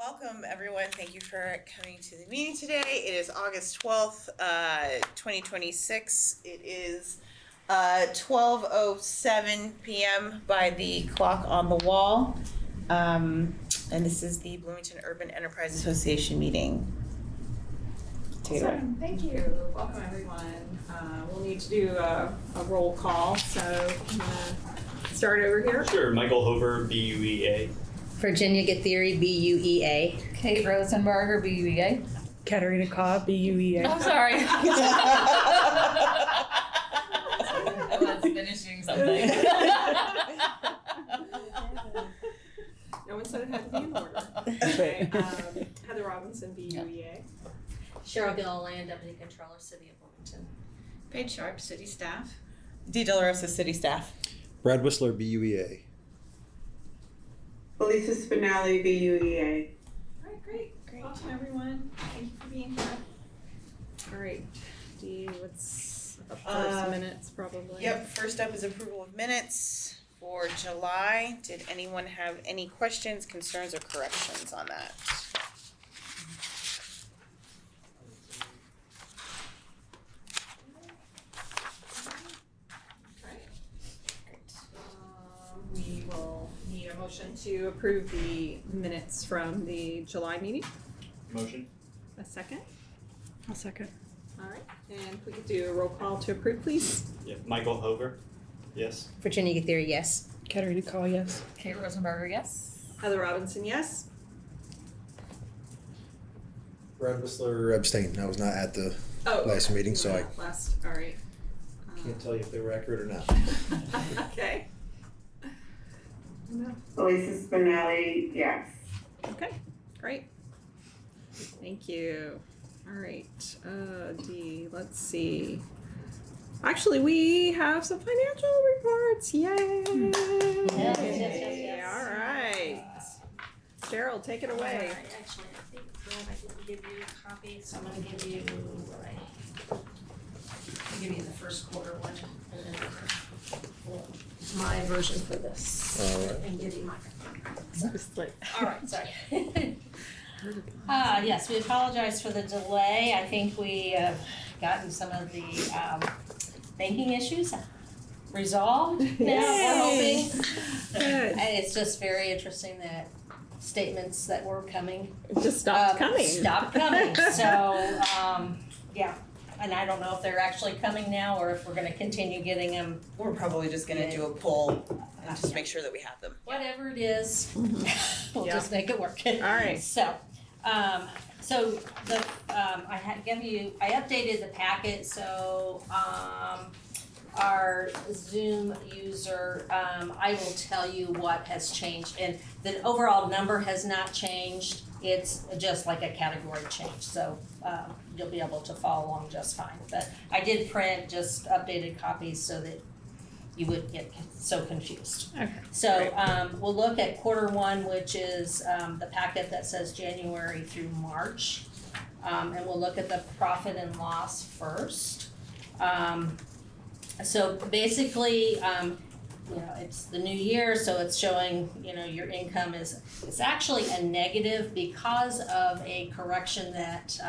Welcome, everyone. Thank you for coming to the meeting today. It is August 12th, 2026. It is 12:07 p.m. by the clock on the wall. And this is the Bloomington Urban Enterprise Association meeting. Awesome. Thank you. Welcome, everyone. We'll need to do a roll call, so I'm going to start over here. Sure. Michael Hover, BUEA. Virginia Gatheri, BUEA. Kate Rosenberger, BUEA. Katarina Cobb, BUEA. I'm sorry. I was finishing something. No one said it had to be in order. Okay. Heather Robinson, BUEA. Cheryl Gilliland, Deputy Controller, City of Bloomington. Paige Sharp, city staff. Dee Delarosa, city staff. Brad Whistler, BUEA. Elisa Spinelli, BUEA. All right, great. Welcome, everyone. Thank you for being here. All right. Dee, what's up first? Minutes, probably. Yep, first up is approval of minutes for July. Did anyone have any questions, concerns, or corrections on that? We will need a motion to approve the minutes from the July meeting. Motion. A second. I'll second. All right. And if we could do a roll call to approve, please. Yeah. Michael Hover. Yes. Virginia Gatheri, yes. Katarina Cobb, yes. Kate Rosenberger, yes. Heather Robinson, yes. Brad Whistler abstained. I was not at the Oh, last meeting, so I last. All right. can't tell you if they were accurate or not. Okay. Elisa Spinelli, yes. Okay, great. Thank you. All right, Dee, let's see. Actually, we have some financial reports. Yay! Yes. All right. Cheryl, take it away. All right, actually, I think, Brad, I didn't give you a copy, so I'm going to give you, I'll give you the first quarter one, and then my version for this. All right. And give you my. Like, All right, sorry. Yes, we apologize for the delay. I think we have gotten some of the banking issues resolved now, we're hoping. Good. And it's just very interesting that statements that were coming. Just stopped coming. Stopped coming, so, yeah. And I don't know if they're actually coming now or if we're gonna continue getting them. We're probably just gonna do a poll and just make sure that we have them. Whatever it is, we'll Yeah. just make it work. All right. So, I updated the packet, so, our Zoom user, I will tell you what has changed, and the overall number has not changed, it's just like a category change, so, you'll be able to follow along just fine, but I did print just updated copies so that you wouldn't get so confused. Okay. So, we'll look at quarter one, which is, the packet that says January through March. And we'll look at the profit and loss first. So basically, it's the new year, so it's showing, your income it's actually a negative because of a correction that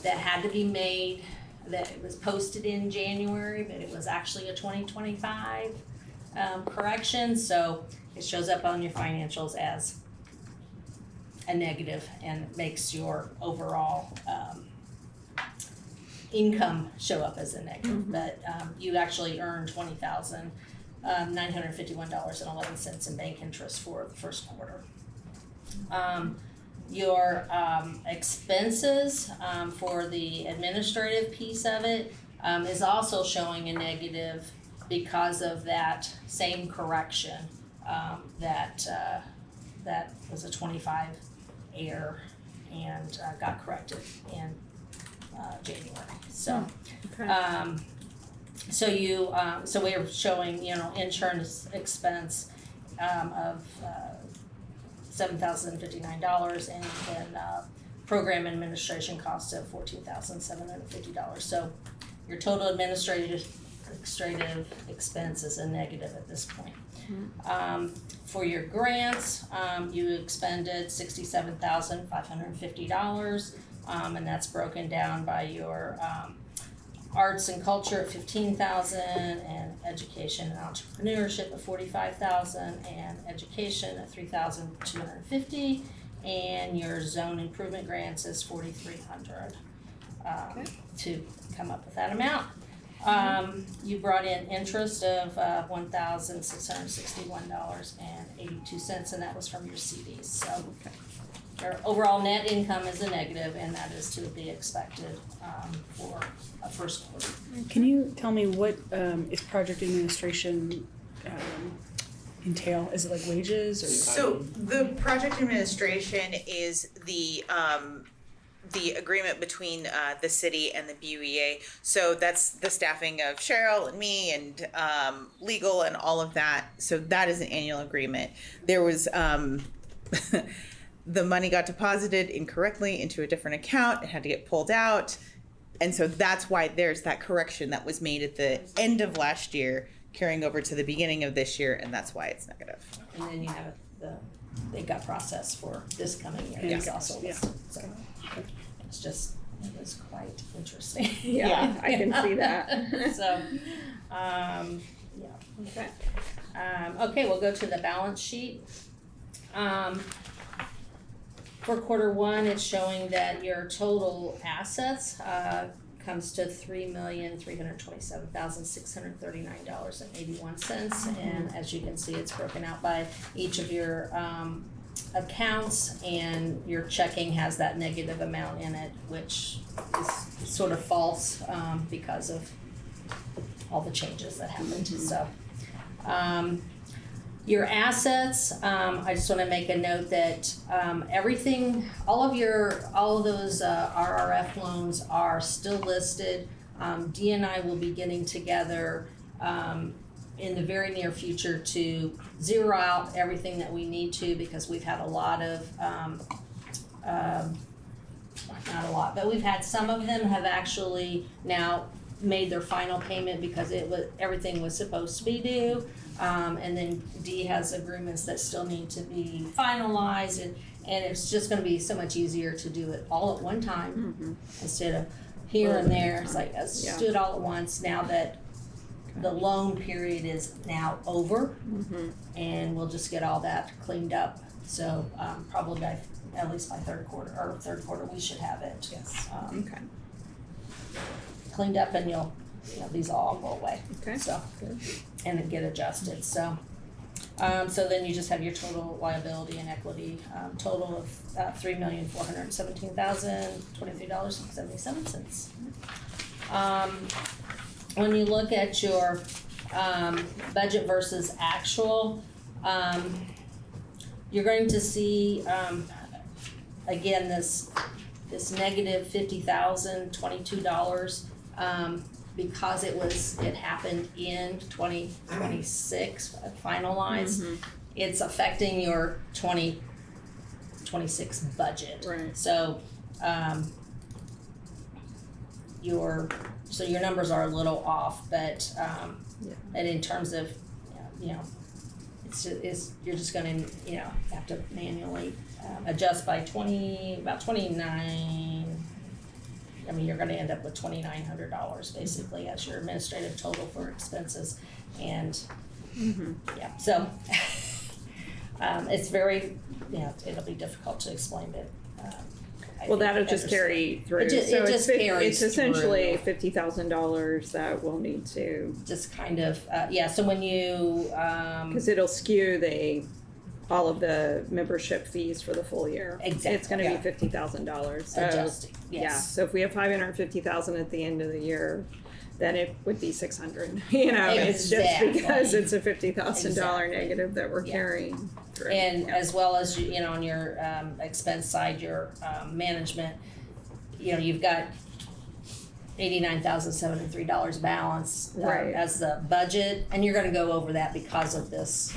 had to be made, that it was posted in January, but it was actually a 2025 correction, so it shows up on your financials as a negative and makes your overall income show up as a negative, but you actually earned $20,951.11 in bank interest for the first quarter. Your expenses for the administrative piece of it is also showing a negative because of that same correction that was a 25 error and got corrected in January. So, so we're showing, insurance expense of $7,059 and program administration cost of $14,750. So your total administrative administrative expense is a negative at this point. For your grants, you expended $67,550, and that's broken down by your arts and culture at $15,000, and education and entrepreneurship at $45,000, and education at $3,250, and your zone improvement grants is $4,300 to come up with that amount. You brought in interest of $1,661.82, and that was from your CDs. So your overall net income is a negative, and that is to be expected for a first quarter. Can you tell me what is project administration entail? Is it like wages or? So the project administration is the agreement between the city and the BUEA. So that's the staffing of Cheryl and me and legal and all of that. So that is an annual agreement. There was the money got deposited incorrectly into a different account. It had to get pulled out. And so that's why there's that correction that was made at the end of last year, carrying over to the beginning of this year, and that's why it's negative. And then you have they got processed for this coming year. Yeah. It's also listed. So it's just, it was quite interesting. Yeah, I can see that. So, yeah. Okay. Okay, we'll go to the balance sheet. For quarter one, it's showing that your total assets comes to $3,327,639.81, and as you can see, it's broken out by each of your accounts, and your checking has that negative amount in it, which is sort of false because of all the changes that happened. So. Your assets, I just want to make a note that everything, all of those RRF loans are still listed. Dee and I will be getting together in the very near future to zero out everything that we need to, because we've had a lot of, not a lot, but we've had some of them have actually now made their final payment because everything was supposed to be due. And then Dee has agreements that still need to be finalized, and it's just gonna be so much easier to do it all at one time instead of here and there. It's like, let's just do it all at once now that the loan period is now over, and we'll just get all that cleaned up. So probably at least by third quarter, we should have it. Yes. Okay. Cleaned up, and these all go away. Okay. So, and then get adjusted. So, so then you just have your total liability and equity, total of $3,417,023.77. When you look at your budget versus actual, you're going to see again this negative $50,022. Because it happened in 2026 finalized, it's affecting your 2026 budget. Right. So, your numbers are a little off, but and in terms of, you're just gonna have to manually adjust by about 29. I mean, you're gonna end up with $2,900 basically as your administrative total for expenses, and so it's very, it'll be difficult to explain, but Well, that'll just carry through. It just carries it's essentially through. $50,000 that we'll need to, just kind of so when you because it'll skew all of the membership fees for the full year. Exactly, It's gonna be $50,000. So, adjusting, yeah, yes. so if we have $550,000 at the end of the year, then it would be $600. It's just Exactly. because it's a $50,000 Exactly. negative that we're Yeah. carrying through. And as well as, on your expense side, your management, you've got $89,703 balance Right. as the budget, and you're gonna go over that because of this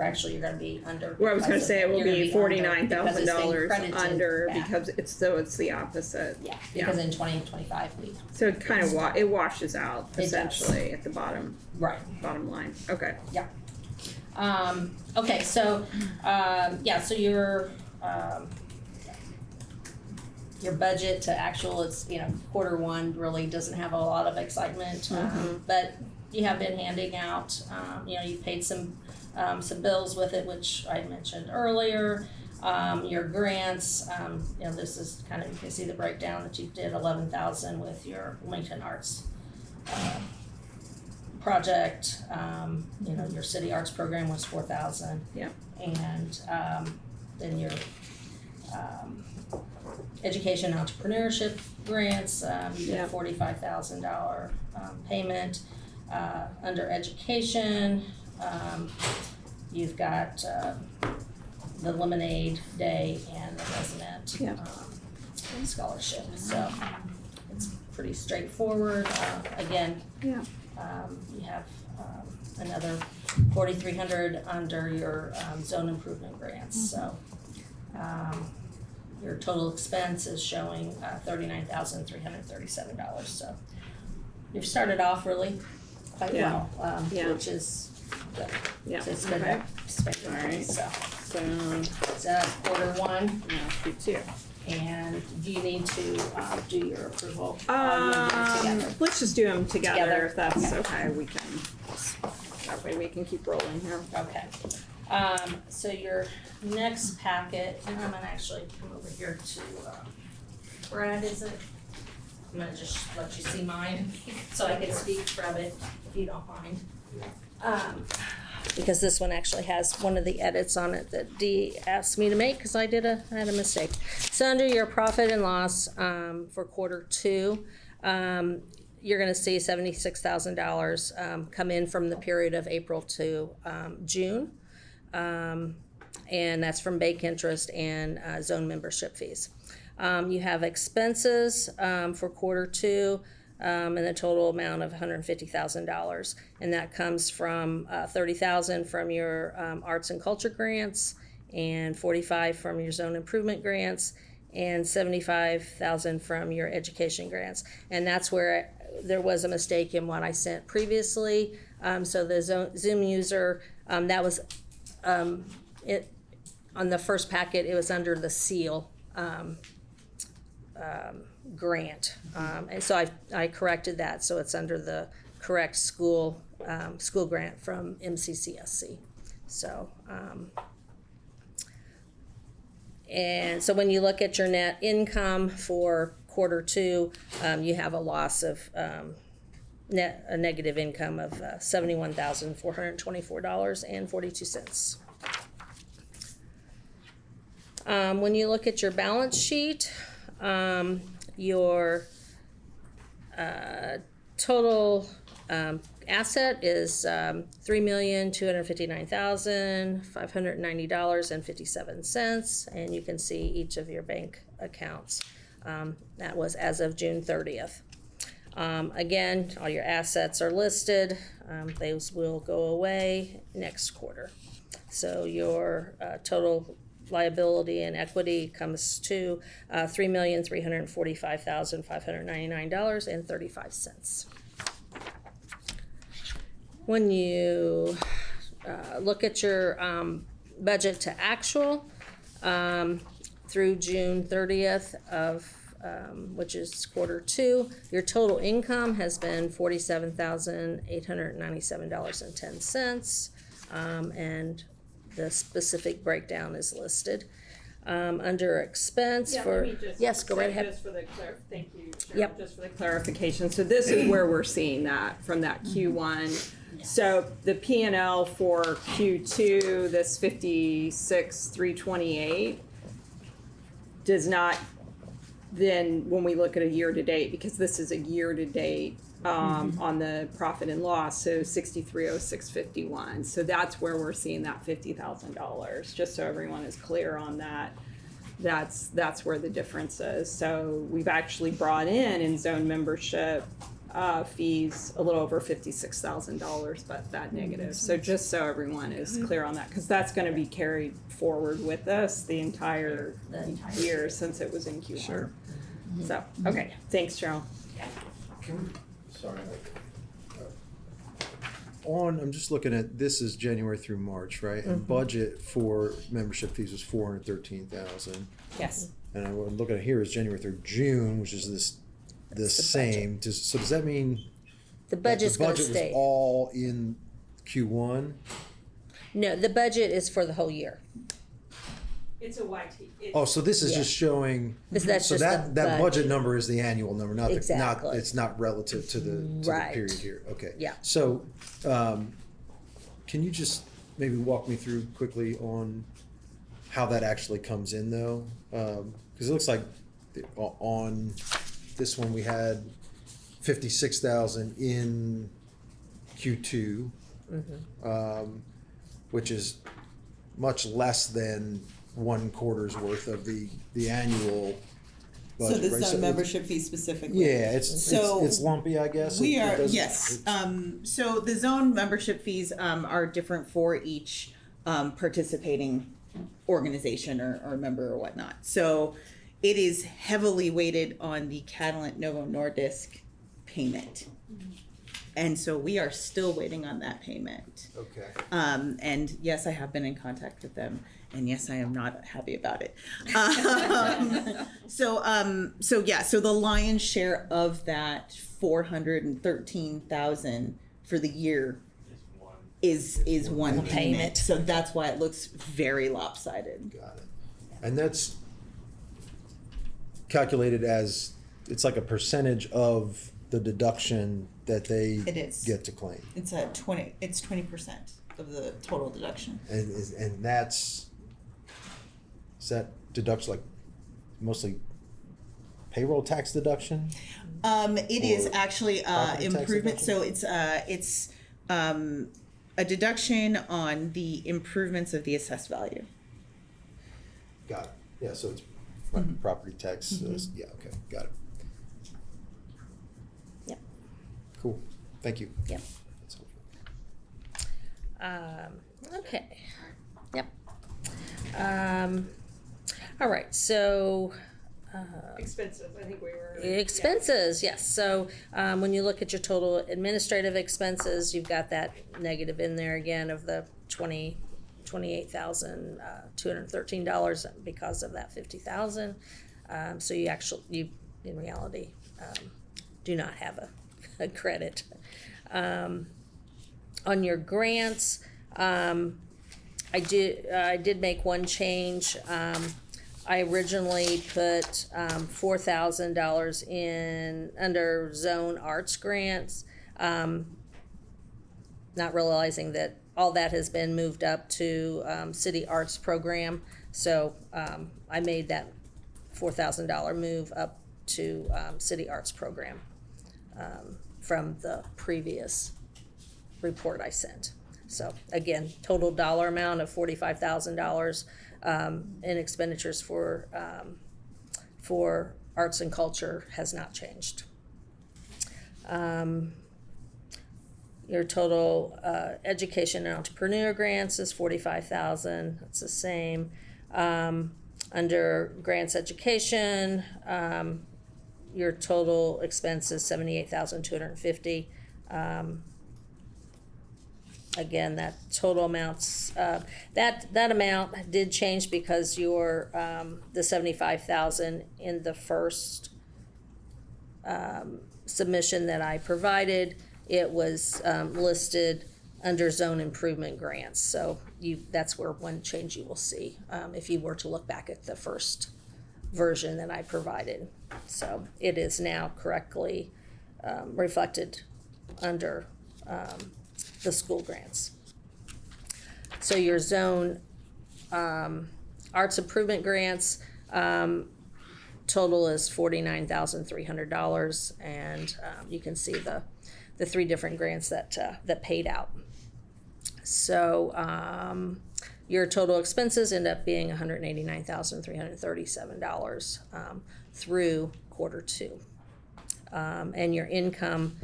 or actually you're gonna be under. Well, I was gonna because of- say it will you're gonna be under $49,000 because it's being under credited back. because it's the opposite. Yeah, because in 2025 we, So it kind of it washes out It does. essentially at the bottom right. line. Okay. Okay, so, so your budget to actual, it's, quarter one really doesn't have a lot of excitement, but you have been handing out, you've paid some bills with it, which I mentioned earlier. Your grants, this is kind of, you can see the breakdown that you did 11,000 with your Bloomington Arts project. Your city arts program was 4,000. Yep. And then your education entrepreneurship grants, you did a Yep. $45,000 payment. Under education, you've got the Lemonade Day and the resident Yep. scholarship. So it's pretty straightforward. Again, Yeah. you have another 4,300 under your zone improvement grants. So your total expense is showing $39,337. So you've started off really quite Yeah. well, Yeah. which is good. Yeah. So it's good Okay. expecting. Alright. So So that's quarter one. Q2. And do you need to do your approval? Together? Let's just do them together Together. if that's okay. We can. That way we can keep rolling here. Okay. So your next packet, and I'm gonna actually come over here to, Brad, is it? I'm gonna just let you see mine, so I can speak from it, if you don't mind. Because this one actually has one of the edits on it that Dee asked me to make, because I had a mistake. So under your profit and loss, for quarter two, you're gonna see $76,000 come in from the period of April to June. And that's from bank interest and zone membership fees. You have expenses for quarter two in the total amount of $150,000, and that comes from $30,000 from your arts and culture grants, and $45,000 from your zone improvement grants, and $75,000 from your education grants. And that's where there was a mistake in what I sent previously. So the Zoom user, that was it on the first packet. It was under the SEAL grant, and so I corrected that, so it's under the correct school grant from MCCSC. So and so when you look at your net income for quarter two, you have a loss of a negative income of $71,424.42. When you look at your balance sheet, your total asset is $3,259,590.57, and you can see each of your bank accounts. That was as of June 30th. Again, all your assets are listed. Those will go away next quarter. So your total liability and equity comes to $3,345,599.35. When you look at your budget to actual through June 30th of which is quarter two, your total income has been $47,897.10, and the specific breakdown is listed. Under expense yes, go right ahead. Just for the thank you, Cheryl, Yep. just for the clarification. So this is where we're seeing that from that Q1. So the P&L for Q2, this 56,328 does not, then when we look at a year to date, because this is a year to date on the profit and loss, so 630651. So that's where we're seeing that $50,000. Just so everyone is clear on that. That's where the difference is. So we've actually brought in zone membership fees, a little over $56,000, but that negative. So just so everyone is clear on that, because that's going to be carried forward with us the entire year since it was in Q1. Sure. So, okay, thanks, Cheryl. Sorry. I'm just looking at, this is January through March, right? And budget for membership fees was 413,000. Yes. And what I'm looking at here is January through June, which is the same. So does that mean The that budget's the gonna budget stay. was all in Q1? No, the budget is for the whole year. It's a YT. Oh, so this is Yeah. just showing. That's So just that the budget budget. number is the annual number, not Exactly. it's not relative to the Right. period here. Okay. Yeah. So, can you just maybe walk me through quickly on how that actually comes in, though? Because it looks like on this one we had 56,000 in Q2, which is much less than one quarter's worth of the annual So budget, the right? zone it- membership fee specifically. Yeah, it's lumpy, I guess. We It are, doesn't- yes. So the zone membership fees are different for each participating organization or member or whatnot. So it is heavily weighted on the Catalent Novo Nordisk payment. And so we are still waiting on that payment. Okay. And yes, I have been in contact with them, and yes, I am not happy about it. So the lion's share of that 413,000 for the year is one payment. So that's why it looks very lopsided. Got it. And that's calculated as, it's like a percentage of the deduction that they It is. get to claim. It's 20% of the total deduction. And that's, is that deduction like mostly payroll tax deduction? It is Or actually property tax improvement. deduction? So it's a deduction on the improvements of the assessed value. Got it. Yeah, so it's property tax, yeah, okay, got it. Yep. Cool, thank you. Yep. That's helpful. Okay. Yep. All right, so Expenses, I think we were. expenses, yes. So when you look at your total administrative expenses, you've got that negative in there again of the $28,213 because of that $50,000. So you in reality do not have a credit. On your grants, I did make one change. I originally put $4,000 in under zone arts grants, not realizing that all that has been moved up to city arts program. So I made that $4,000 move up to city arts program from the previous report I sent. So again, total dollar amount of $45,000 in expenditures for arts and culture has not changed. Your total education and entrepreneur grants is $45,000. That's the same. Under grants education, your total expense is $78,250. Again, that total amounts, that amount did change because your, the $75,000 in the first submission that I provided, it was listed under zone improvement grants. So that's where one change you will see if you were to look back at the first version that I provided. So it is now correctly reflected under the school grants. So your zone arts improvement grants total is $49,300, and you can see the three different grants that paid out. So your total expenses end up being $189,337 through quarter two. and your income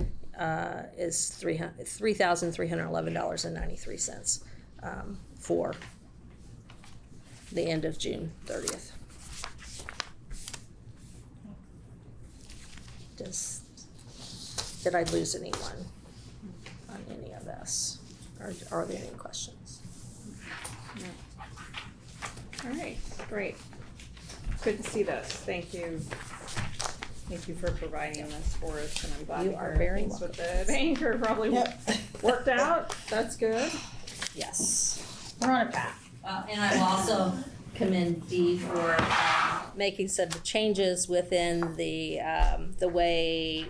is $3,311.93 for the end of June 30th. Did I lose anyone on any of this? Or are there any questions? All right, great. Good to see this. Thank you. Thank you for providing this for us, and I'm glad You to are hear very things with the banker probably worked out. That's good. Yes, we're on a path. And I will also commend Dee for making some changes within the way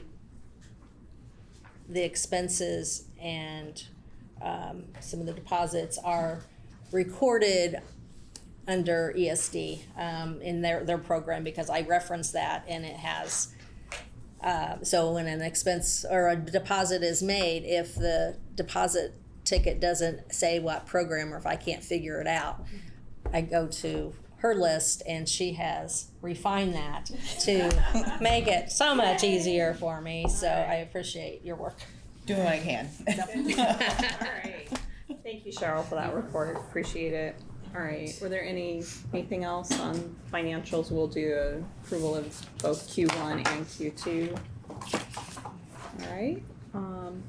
the expenses and some of the deposits are recorded under ESD in their program, because I referenced that, and it has, so when an expense or a deposit is made, if the deposit ticket doesn't say what program, or if I can't figure it out, I go to her list, and she has refined that to make it so much easier for me, so I appreciate your work. Doing what I can. All right. Thank you, Cheryl, for that report. Appreciate it. All right. Were there anything else on financials? We'll do approval of both Q1 and Q2. All right.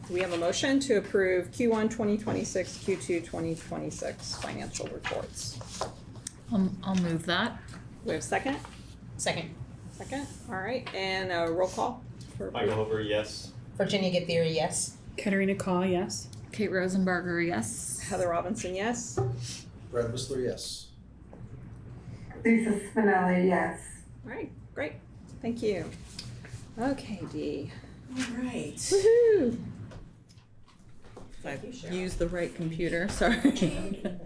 Do we have a motion to approve Q1 2026, Q2 2026 financial reports? I'll move that. We have a second? Second. Second. All right. And a roll call for Michael Hover, yes. Virginia Gatheri, yes. Katerina Kaw, yes. Kate Rosenberger, yes. Heather Robinson, yes. Brad Whistler, yes. Lisa Spinelli, yes. All right. Great. Thank you. Okay, Dee. All right. Woohoo! If I Thank you, Cheryl. use the right computer, sorry. Okay.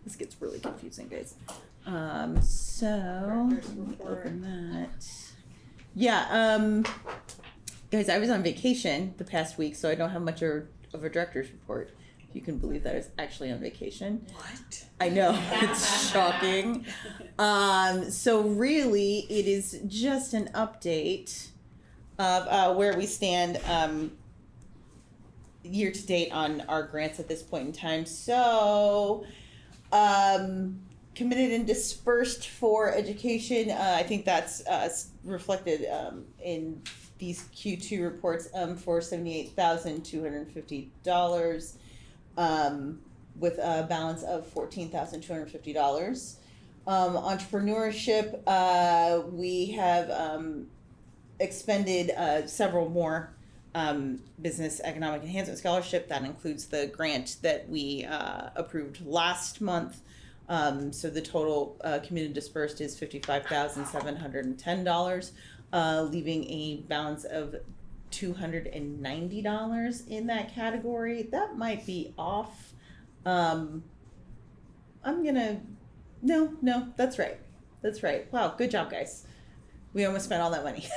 This gets really confusing, guys. So Director's let me report. open that. Yeah, guys, I was on vacation the past week, so I don't have much of a director's report. If you can believe that I was actually on vacation. What? I know, it's shocking. So really, it is just an update of where we stand year to date on our grants at this point in time. So, committed and dispersed for education. I think that's reflected in these Q2 reports for $78,250 with a balance of $14,250. Entrepreneurship, we have expended several more business economic enhancement scholarship. That includes the grant that we approved last month. So the total committed dispersed is $55,710, leaving a balance of $290 in that category. That might be off. No, that's right. That's right. Wow, good job, guys. We almost spent all that money.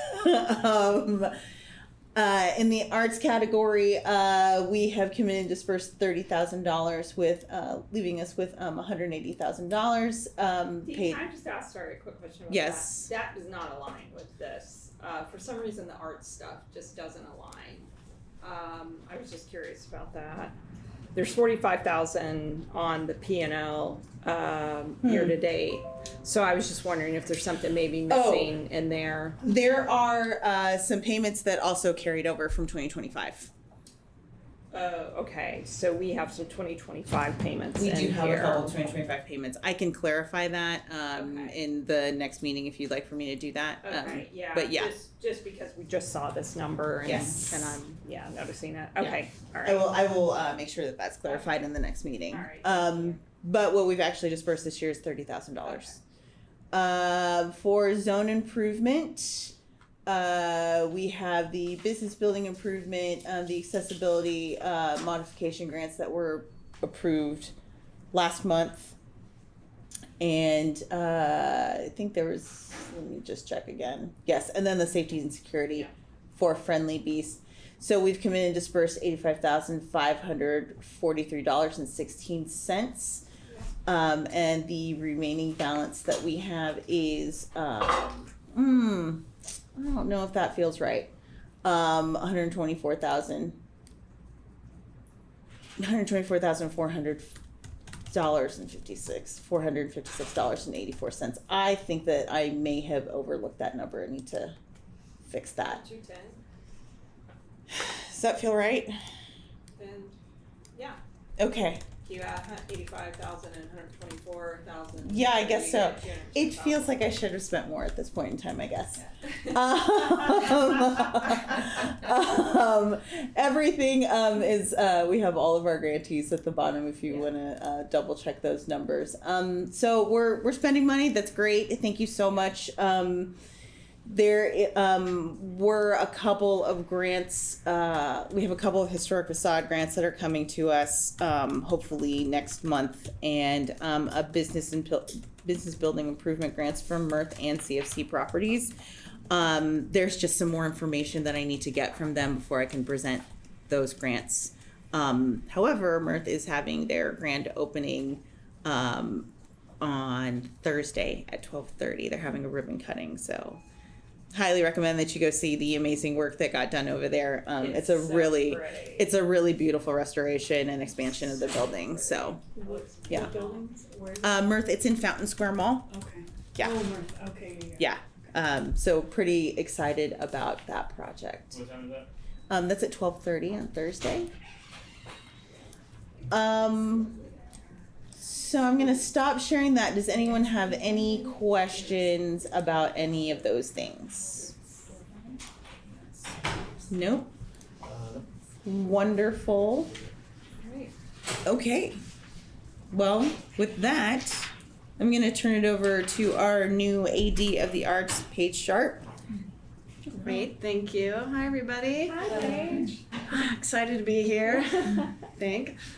In the arts category, we have committed and dispersed $30,000 with, leaving us with $180,000 paid. Can I just ask a quick question about Yes. that? That does not align with this. For some reason, the art stuff just doesn't align. I was just curious about that. There's 45,000 on the P&L year to date. So I was just wondering if there's something maybe missing in there. There are some payments that also carried over from 2025. Okay, so we have some 2025 payments We in do have here. a couple 2025 payments. I can clarify that Okay. in the next meeting if you'd like for me to do that. Okay, yeah. But yeah, Just because we just saw this number and, Yes. and I'm noticing it. Okay, all right. I will make sure that that's clarified in the next meeting. All right. But what we've actually dispersed this year is $30,000. For zone improvement, we have the business building improvement, the accessibility modification grants that were approved last month. And I think there was, let me just check again. Yes, and then the safety and security for Friendly Beast. So we've committed and dispersed $85,543.16. And the remaining balance that we have is, oh I don't know if that feels right. $124,456.84. I think that I may have overlooked that number. I need to fix that. 210. Does that feel right? And yeah, Okay. you add 85,000 and 124,000. Yeah, I guess so. It feels like I should have spent more at this point in time, I guess. Everything is, we have all of our grantees at the bottom if you want to double check those numbers. So we're spending money. That's great. Thank you so much. There were a couple of grants. We have a couple of historic facade grants that are coming to us, hopefully next month, and a business building improvement grants from Mirth and CFC Properties. There's just some more information that I need to get from them before I can present those grants. However, Mirth is having their grand opening on Thursday at 12:30. They're having a ribbon cutting, so highly recommend that you go see the amazing work that got done over there. It's a really beautiful restoration and expansion of the building. So, yeah. What buildings? Where? Mirth, it's in Fountain Square Mall. Okay. Yeah. Oh, Mirth. Okay. Yeah. Yeah. So pretty excited about that project. What time is that? That's at 12:30 on Thursday. So I'm gonna stop sharing that. Does anyone have any questions about any of those things? Nope. Wonderful. Okay. Well, with that, I'm gonna turn it over to our new AD of the Arts, Paige Sharp. Great, thank you. Hi, everybody. Hi, Paige. Excited to be here.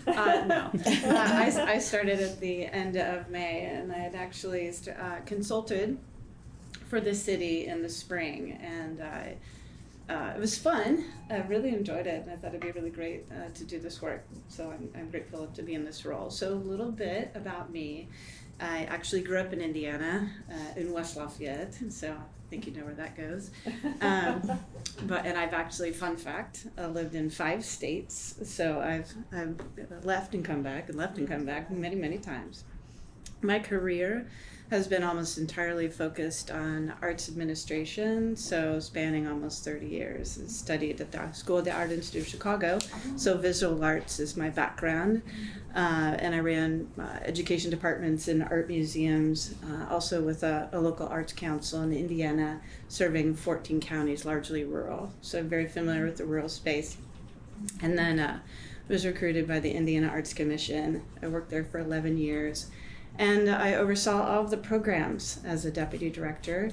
I started at the end of May, and I had actually consulted for the city in the spring, and it was fun. I really enjoyed it, and I thought it'd be really great to do this work. So I'm grateful to be in this role. So a little bit about me. I actually grew up in Indiana, in West Lafayette, so I think you know where that goes. And I've actually, fun fact, lived in 5 states, so I've left and come back many, many times. My career has been almost entirely focused on arts administration, so spanning almost 30 years. I studied at the School of the Art Institute of Chicago, so visual arts is my background. And I ran education departments in art museums, also with a local arts council in Indiana, serving 14 counties, largely rural. So I'm very familiar with the rural space. And then was recruited by the Indiana Arts Commission. I worked there for 11 years. And I oversaw all of the programs as a deputy director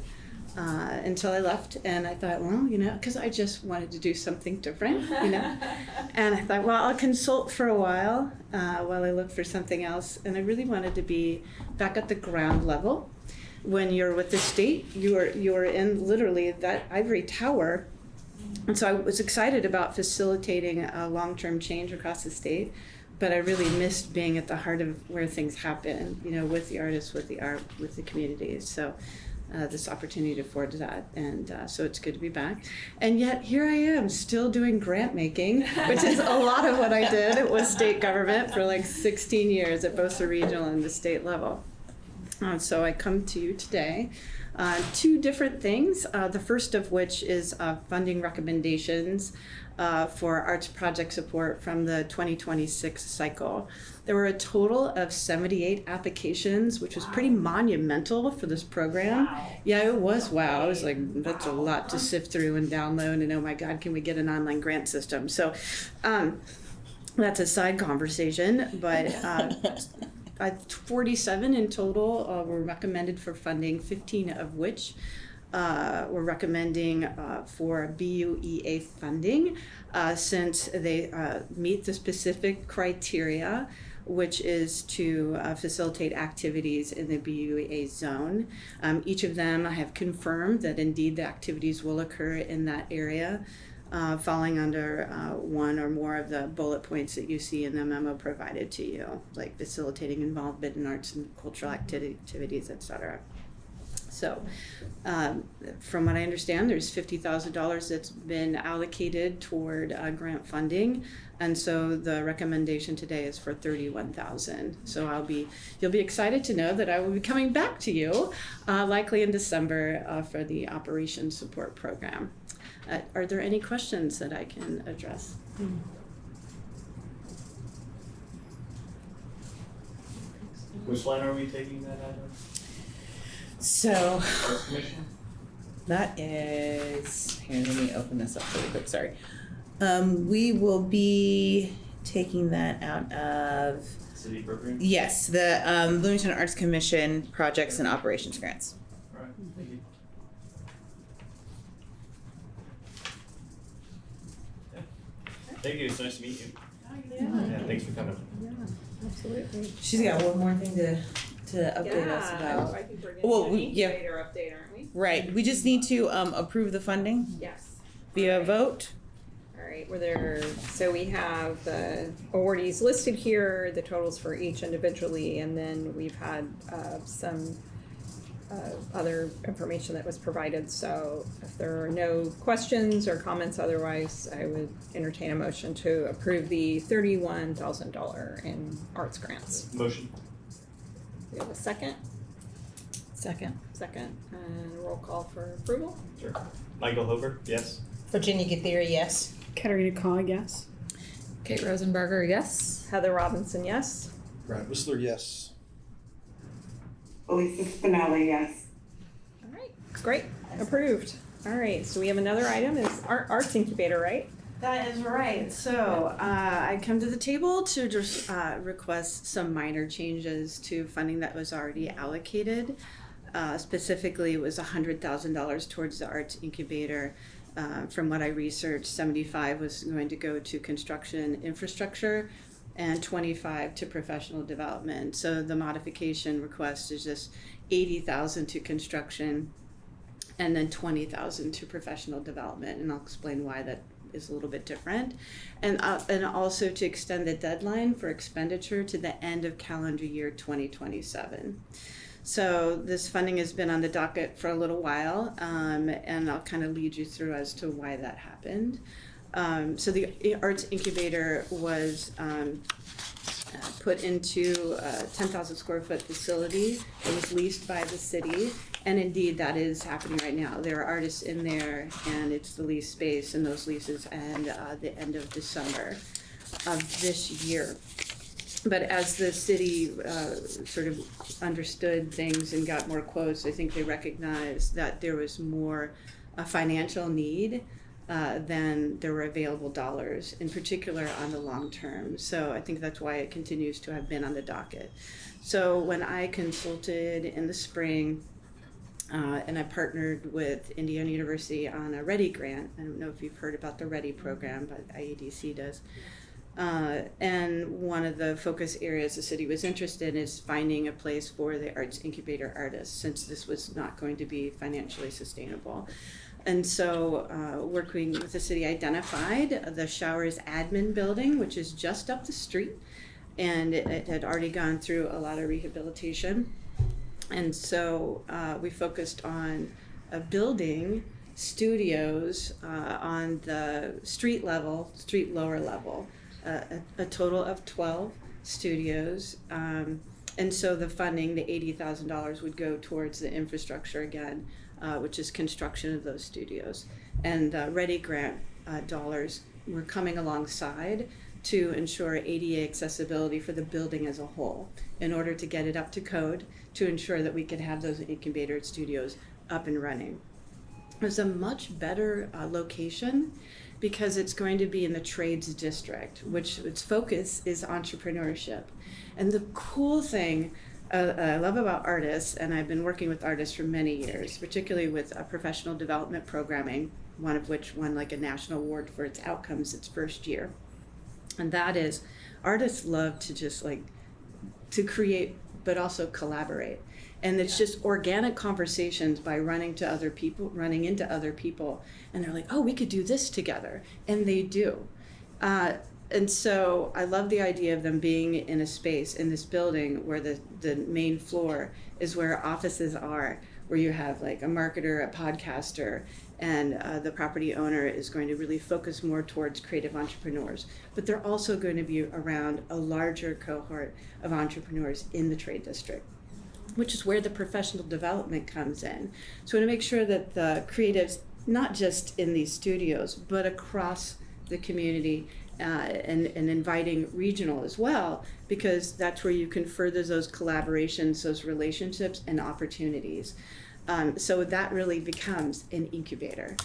until I left. And I thought, well, because I just wanted to do something different, And I thought, well, I'll consult for a while I look for something else. And I really wanted to be back at the ground level. When you're with the state, you are in literally that ivory tower. And so I was excited about facilitating a long-term change across the state. But I really missed being at the heart of where things happen, with the artists, with the art, with the communities. So this opportunity affords that, and so it's good to be back. And yet here I am, still doing grant making, which is a lot of what I did. It was state government for like 16 years at both the regional and the state level. So I come to you today. 2 different things, the first of which is funding recommendations for arts project support from the 2026 cycle. There were a total of 78 applications, which was pretty monumental for this program. Wow. Yeah, it was wow. I was like, that's a lot to sift through and download, and oh my God, can we get an online grant system? So that's a side conversation, but 47 in total were recommended for funding, 15 of which we're recommending for BUEA funding since they meet the specific criteria, which is to facilitate activities in the BUEA zone. Each of them have confirmed that indeed the activities will occur in that area, falling under one or more of the bullet points that you see in the memo provided to you, like facilitating involvement in arts and cultural activities, etc. So, from what I understand, there's $50,000 that's been allocated toward grant funding, and so the recommendation today is for $31,000. So you'll be excited to know that I will be coming back to you, likely in December, for the Operations Support Program. Are there any questions that I can address? Which line are we taking that out of? So Arts Commission? that is, here, let me open this up really quick, sorry. We will be taking that out of, City program? yes, the Bloomington Arts Commission projects and operations grants. All right, thank you. Yeah. Thank you, it's nice to meet you. Yeah, thanks for coming. Absolutely. She's got one more thing to update us about. I think we're Well, getting an yeah. incubator update, aren't we? Right, we just need to approve the funding Yes. via vote. All right, so we have the awardees listed here, the totals for each individually, and then we've had some other information that was provided. So if there are no questions or comments otherwise, I would entertain a motion to approve the $31,000 in arts grants. Motion? We have a second? Second. Second, and a roll call for approval? Sure. Michael Hover, yes. Virginia Gatheri, yes. Katarina Kaw, yes. Kate Rosenberger, yes. Heather Robinson, yes. Brad Whistler, yes. Elisa Spinelli, yes. All right, great, approved. All right, so we have another item, is Arts Incubator, right? That is right. So I come to the table to just request some minor changes to funding that was already allocated. Specifically, it was $100,000 towards the Arts Incubator. From what I researched, 75 was going to go to construction infrastructure and 25 to professional development. So the modification request is just 80,000 to construction and then 20,000 to professional development, and I'll explain why that is a little bit different. And also to extend the deadline for expenditure to the end of calendar year 2027. So this funding has been on the docket for a little while, and I'll kind of lead you through as to why that happened. So the Arts Incubator was put into a 10,000 square foot facility. It was leased by the city, and indeed that is happening right now. There are artists in there, and it's the leased space, and those leases end the end of December of this year. But as the city sort of understood things and got more quotes, I think they recognized that there was more financial need than there were available dollars, in particular on the long term. So I think that's why it continues to have been on the docket. So when I consulted in the spring, and I partnered with Indiana University on a READY grant. I don't know if you've heard about the READY program, but IEDC does. And one of the focus areas the city was interested in is finding a place for the Arts Incubator artists, since this was not going to be financially sustainable. And so working with the city, identified the Showers Admin Building, which is just up the street, and it had already gone through a lot of rehabilitation. And so we focused on building studios on the street lower level, a total of 12 studios. And so the funding, the $80,000, would go towards the infrastructure again, which is construction of those studios. And READY grant dollars were coming alongside to ensure ADA accessibility for the building as a whole, in order to get it up to code, to ensure that we could have those incubator studios up and running. It was a much better location because it's going to be in the trades district, which its focus is entrepreneurship. And the cool thing I love about artists, and I've been working with artists for many years, particularly with professional development programming, one of which won like a national award for its outcomes its first year. And that is, artists love to just like to create, but also collaborate. And it's just organic conversations by running into other people, and they're like, oh, we could do this together. And they do. And so I love the idea of them being in a space in this building where the main floor is where offices are, where you have like a marketer, a podcaster, and the property owner is going to really focus more towards creative entrepreneurs. But they're also going to be around a larger cohort of entrepreneurs in the trade district, which is where the professional development comes in. So we want to make sure that the creatives, not just in these studios, but across the community, and inviting regional as well, because that's where you can further those collaborations, those relationships and opportunities. So that really becomes an incubator.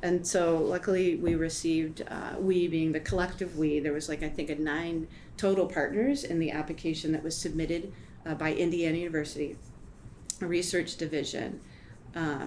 And so luckily we received, we being the collective we, there was like, I think 9 total partners in the application that was submitted by Indiana University, a research division.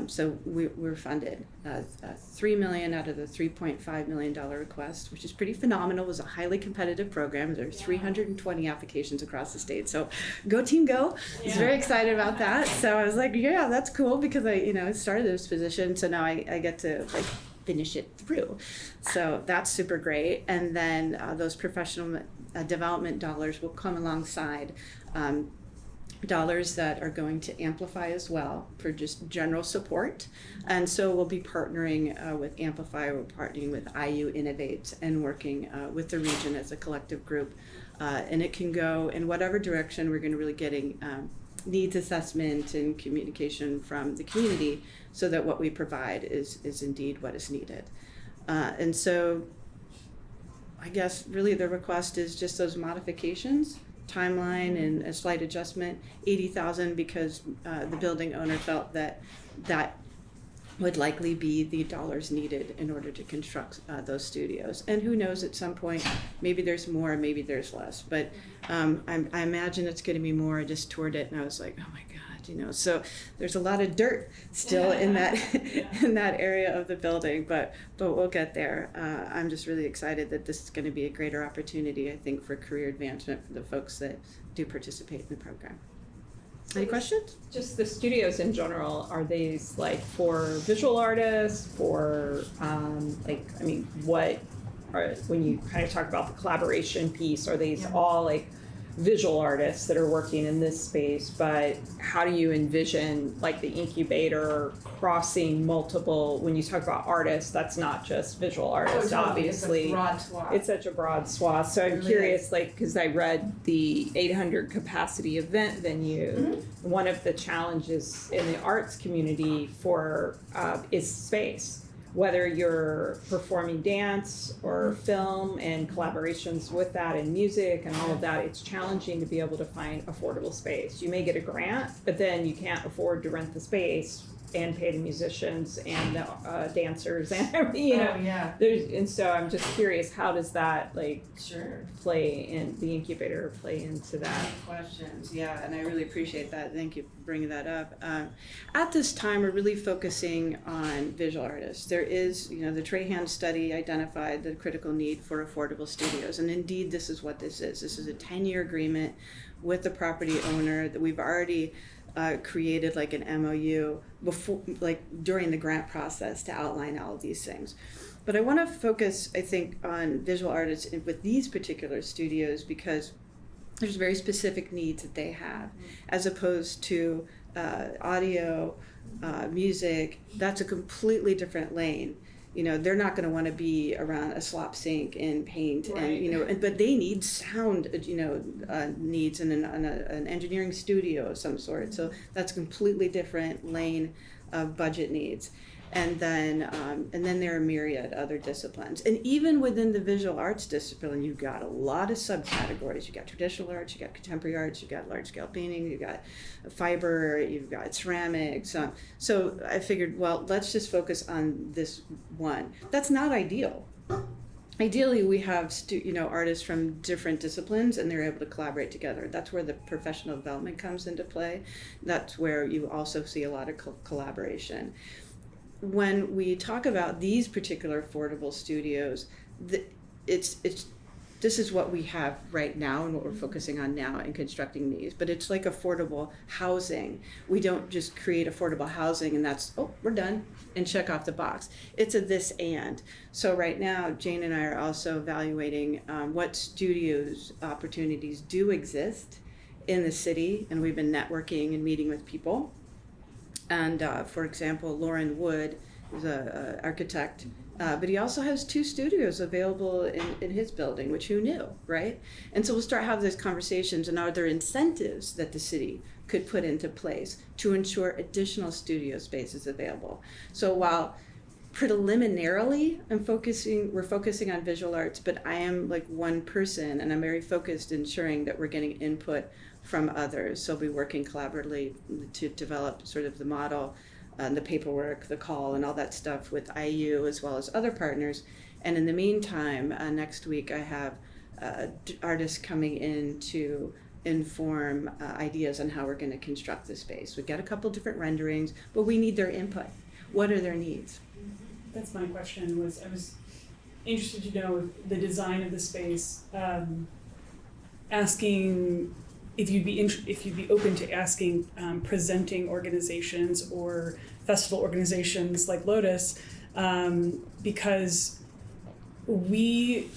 So we're funded $3 million out of the $3.5 million request, which is pretty phenomenal. It was a highly competitive program. There are 320 applications across the state. So go team go. I was very excited about that. So I was like, yeah, that's cool, because I started this position. So now I get to like finish it through. So that's super great. And then those professional development dollars will come alongside dollars that are going to Amplify as well for just general support. And so we'll be partnering with Amplify, we're partnering with IU Innovates, and working with the region as a collective group. And it can go in whatever direction. We're going to really getting needs assessment and communication from the community so that what we provide is indeed what is needed. And so I guess really the request is just those modifications, timeline and a slight adjustment, $80,000, because the building owner felt that would likely be the dollars needed in order to construct those studios. And who knows, at some point, maybe there's more, maybe there's less. But I imagine it's going to be more. I just toured it and I was like, oh my God, So there's a lot of dirt still in that in that area of the building, but we'll get there. I'm just really excited that this is going to be a greater opportunity, I think, for career advancement for the folks that do participate in the program. Any questions? Just the studios in general, are these like for visual artists, for what are, when you kind of talk about the collaboration piece, are these all like visual artists that are working in this space, but how do you envision like the incubator crossing multiple, when you talk about artists, that's not just visual artists, obviously. It's a broad swath. It's such a broad swath. So I'm curious, like, because I read the 800 capacity event venue, one of the challenges in the arts community for is space. Whether you're performing dance or film and collaborations with that and music and all of that, it's challenging to be able to find affordable space. You may get a grant, but then you can't afford to rent the space and pay the musicians and the dancers and everything, and so I'm just curious, how does that play in the incubator, play into that? Questions, and I really appreciate that. Thank you for bringing that up. At this time, we're really focusing on visual artists. There is, the Trahan study identified the critical need for affordable studios, and indeed, this is what this is. This is a 10-year agreement with the property owner that we've already created like an MOU before, like during the grant process, to outline all of these things. But I want to focus, I think, on visual artists with these particular studios because there's very specific needs that they have, as opposed to audio, music. That's a completely different lane. They're not going to want to be around a slop sink and paint, and but they need sound, needs and an engineering studio of some sort. So that's a completely different lane of budget needs. And then there are myriad other disciplines. And even within the visual arts discipline, you've got a lot of subcategories. You've got traditional arts, you've got contemporary arts, you've got large-scale painting, you've got fiber, you've got ceramics. So I figured, well, let's just focus on this one. That's not ideal. Ideally, we have artists from different disciplines, and they're able to collaborate together. That's where the professional development comes into play. That's where you also see a lot of collaboration. When we talk about these particular affordable studios, this is what we have right now and what we're focusing on now in constructing these. But it's like affordable housing. We don't just create affordable housing and that's, we're done, and check off the box. It's a this and. So right now, Jane and I are also evaluating what studios opportunities do exist in the city, and we've been networking and meeting with people. And for example, Lauren Wood is a architect, but he also has 2 studios available in his building, which who knew, right? And so we'll start having those conversations, and are there incentives that the city could put into place to ensure additional studio space is available? So while preliminarily we're focusing on visual arts, but I am like one person, and I'm very focused ensuring that we're getting input from others. So I'll be working collaboratively to develop sort of the model, the paperwork, the call, and all that stuff with IU as well as other partners. And in the meantime, next week I have artists coming in to inform ideas on how we're going to construct the space. We've got a couple different renderings, but we need their input. What are their needs? That's my question. I was interested to know the design of the space. Asking if you'd be open to asking presenting organizations or festival organizations like Lotus, because we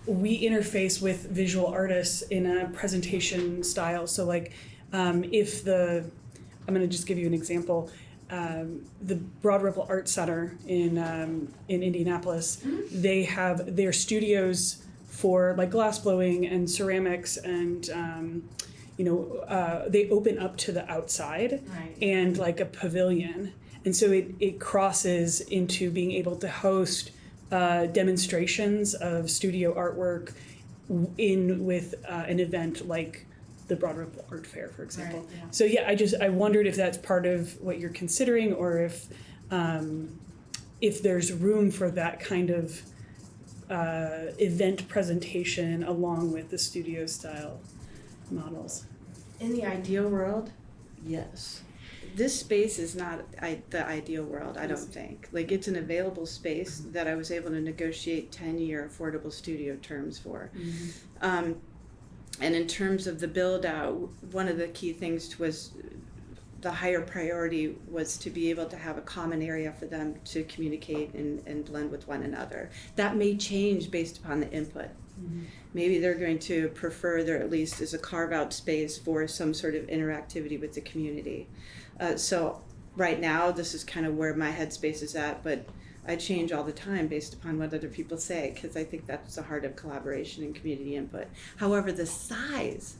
interface with visual artists in a presentation style. So like I'm going to just give you an example. The Broad Ripple Art Center in Indianapolis, they have their studios for like glass blowing and ceramics, and they open up to the outside, Right. and like a pavilion, and so it crosses into being able to host demonstrations of studio artwork with an event like the Broad Ripple Art Fair, for example. Right, yeah. So yeah, I wondered if that's part of what you're considering, or if there's room for that kind of event presentation along with the studio style models. In the ideal world, yes. This space is not the ideal world, I don't think. Like, it's an available space that I was able to negotiate 10-year affordable studio terms for. And in terms of the build out, one of the key things was the higher priority was to be able to have a common area for them to communicate and blend with one another. That may change based upon the input. Maybe they're going to prefer there at least is a carve out space for some sort of interactivity with the community. So right now, this is kind of where my headspace is at, but I change all the time based upon what other people say, because I think that's the heart of collaboration and community input. However, the size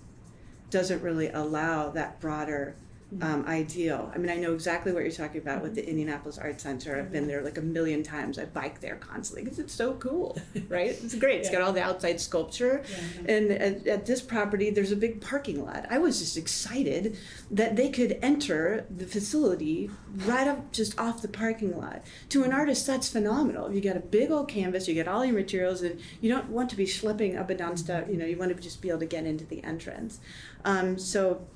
doesn't really allow that broader ideal. I mean, I know exactly what you're talking about with the Indianapolis Art Center. I've been there like a million times. I bike there constantly because it's so cool, right? It's great. It's got all the outside sculpture. And at this property, there's a big parking lot. I was just excited that they could enter the facility right up just off the parking lot. To an artist, that's phenomenal. You got a big old canvas, you get all your materials, and you don't want to be schlepping up and down stuff. You want to just be able to get into the entrance. So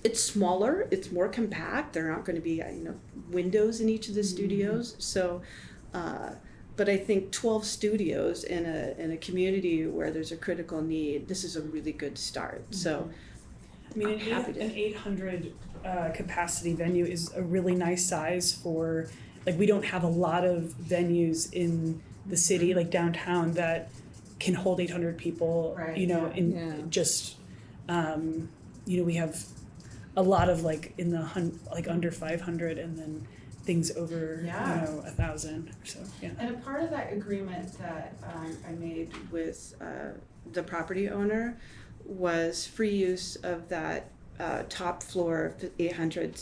it's smaller, it's more compact. There aren't going to be windows in each of the studios. So, but I think 12 studios in a community where there's a critical need, this is a really good start. So, I mean, an 800 capacity venue is a really nice size for, like, we don't have a lot of venues in the city, like downtown, that can hold 800 people. Right, Just we have a lot of like in the under 500, and then things over 1,000 or so. Yeah. And a part of that agreement that I made with the property owner was free use of that top floor 800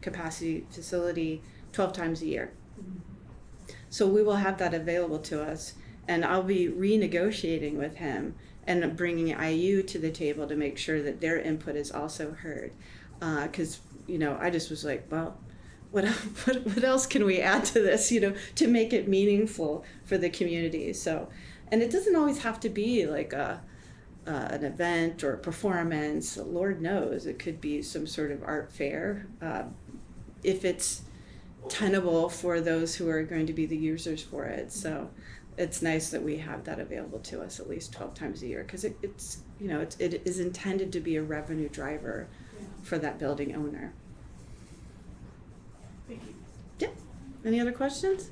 capacity facility 12 times a year. So we will have that available to us, and I'll be renegotiating with him and bringing IU to the table to make sure that their input is also heard. Because, I just was like, well, what else can we add to this, to make it meaningful for the community? So, and it doesn't always have to be like an event or a performance. Lord knows, it could be some sort of art fair, if it's tenable for those who are going to be the users for it. So it's nice that we have that available to us at least 12 times a year, because it is intended to be a revenue driver for that building owner. Thank you. Yeah. Any other questions?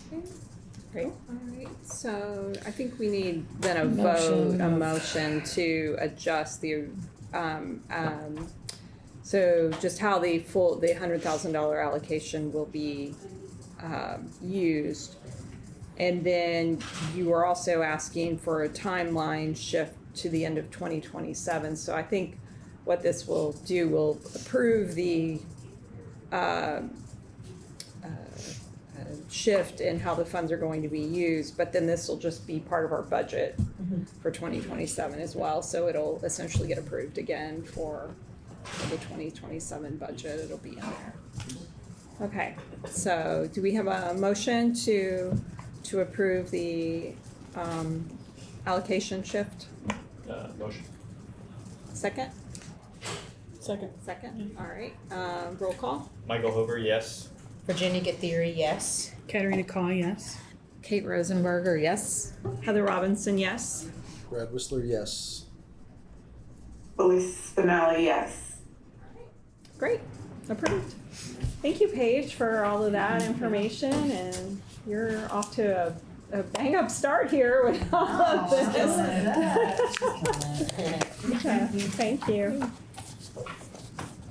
Okay. Great. All right. So I think we need then a motion to adjust the So just how the $100,000 allocation will be used. And then you were also asking for a timeline shift to the end of 2027. So I think what this will do will approve the shift in how the funds are going to be used, but then this will just be part of our budget for 2027 as well. So it'll essentially get approved again for the 2027 budget. It'll be in there. Okay, so do we have a motion to approve the allocation shift? Motion. Second? Second. Second, all right. Roll call? Michael Hover, yes. Virginia Gatheri, yes. Katerina Kaw, yes. Kate Rosenberger, yes. Heather Robinson, yes. Brad Whistler, yes. Elise Spinelli, yes. Great, approved. Thank you, Paige, for all of that information, and you're off to a bang-up start here with all of this. Thank you.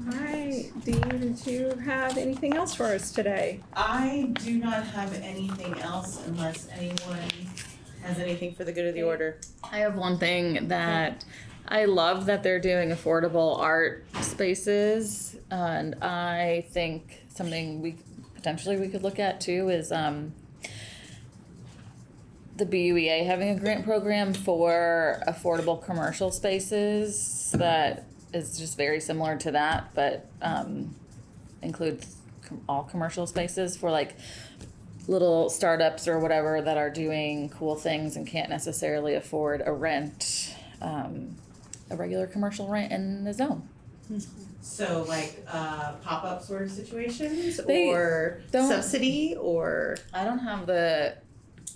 All right, did you have anything else for us today? I do not have anything else unless anyone has anything for the good of the order. I have one thing that I love that they're doing affordable art spaces, and I think something we could look at too is the BUEA having a grant program for affordable commercial spaces that is just very similar to that, but includes all commercial spaces for like little startups or whatever that are doing cool things and can't necessarily afford a rent, a regular commercial rent in the zone. So like pop-up sort of situations They or don't- subsidy or I don't have the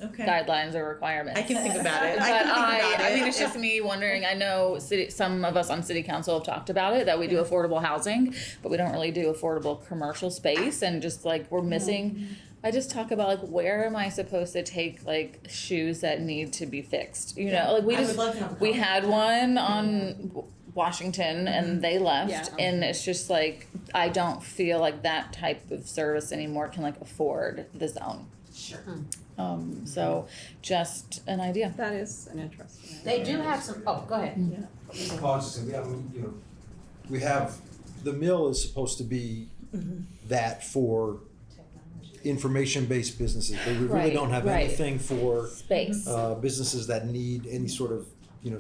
okay. guidelines or requirements. I can think about it. But I can think about I it. mean, it's just me wondering. I know some of us on city council have talked about it, that we do affordable housing, but we don't really do affordable commercial space, and just like we're missing. I just talk about like, where am I supposed to take like shoes that need to be fixed? You know, like I would love to have a we had one on Washington and they left, Yeah. and it's just like, I don't feel like that type of service anymore can like afford the zone. Sure. So just an idea. That is an interesting They do have some, oh, go ahead. We have, the mill is supposed to be that for information-based businesses, but we really Right, don't have right. anything for Space. businesses that need any sort of,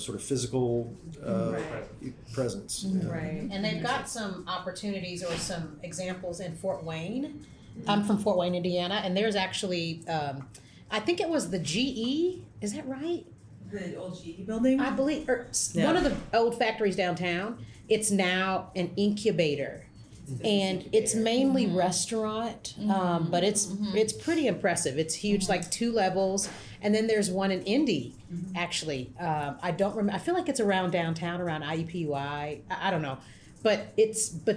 sort of physical presence. Right. And they've got some opportunities or some examples in Fort Wayne. I'm from Fort Wayne, Indiana, and there's actually, I think it was the GE, is that right? The old GE building? I believe, or one of the old factories downtown, it's now an incubator. And it's mainly restaurant, but it's pretty impressive. It's huge, like 2 levels, and then there's one in Indy. Actually, I don't remember. I feel like it's around downtown, around IUPUI. I don't know, but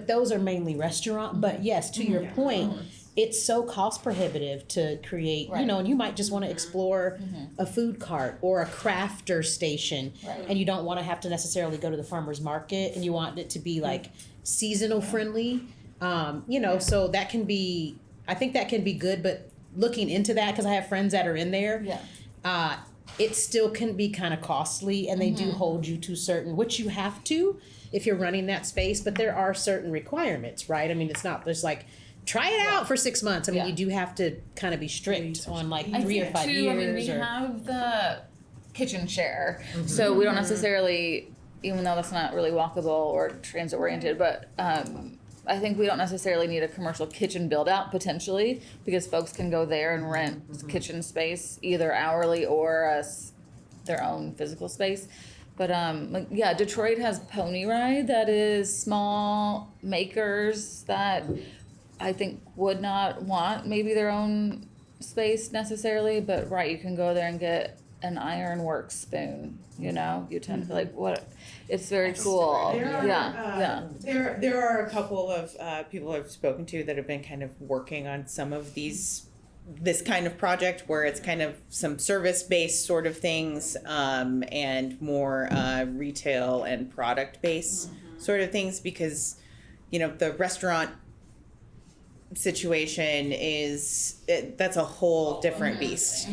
those are mainly restaurant. But yes, to your point, it's so cost prohibitive to create. Right. And you might just want to explore a food cart or a crafter station, and you don't want to have to necessarily go to the farmer's market, and you want it to be like seasonal friendly, so that can be, I think that can be good, but looking into that, because I have friends that are in there, it still can be kind of costly, and they do hold you to certain, which you have to if you're running that space, but there are certain requirements, right? I mean, it's not just like, try it out for 6 months. I mean, you do have to kind of be strict on like 3 or 5 years. I mean, we have the kitchen share, so we don't necessarily, even though that's not really walkable or transit oriented, but I think we don't necessarily need a commercial kitchen build out potentially, because folks can go there and rent kitchen space either hourly or their own physical space. But Detroit has Pony Ride, that is small makers that I think would not want maybe their own space necessarily, but you can go there and get an ironworks spoon, utensil, like what, it's very cool. There are a couple of people I've spoken to that have been kind of working on some of this kind of project where it's kind of some service-based sort of things, and more retail and product-based sort of things, because the restaurant situation that's a whole different beast,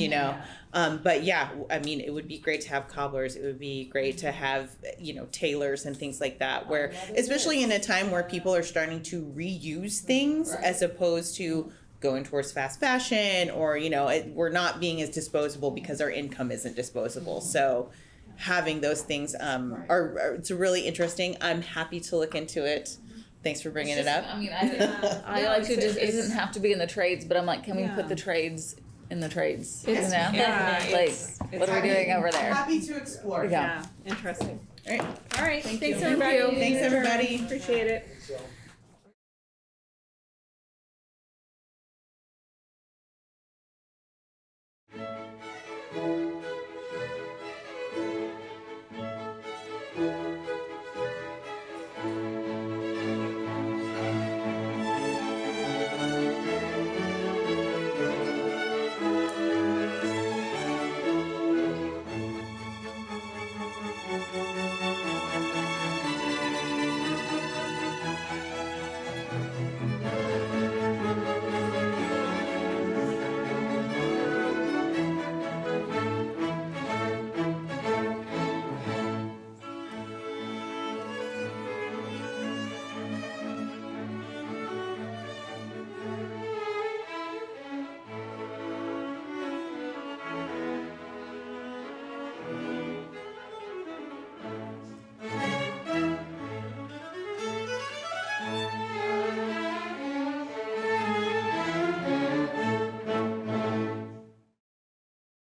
but yeah, I mean, it would be great to have cobblers. It would be great to have, tailors and things like that, where, especially in a time where people are starting to reuse things as opposed to going towards fast fashion, or, we're not being as disposable because our income isn't disposable. So having those things it's really interesting. I'm happy to look into it. Thanks for bringing it up. I mean, I like to just, it doesn't have to be in the trades, but I'm like, can we put the trades in the trades? Like, what are we doing over there? Happy to explore. Yeah. Interesting. All right. All right. Thanks, Thanks, everybody. Thanks, everybody. Appreciate it.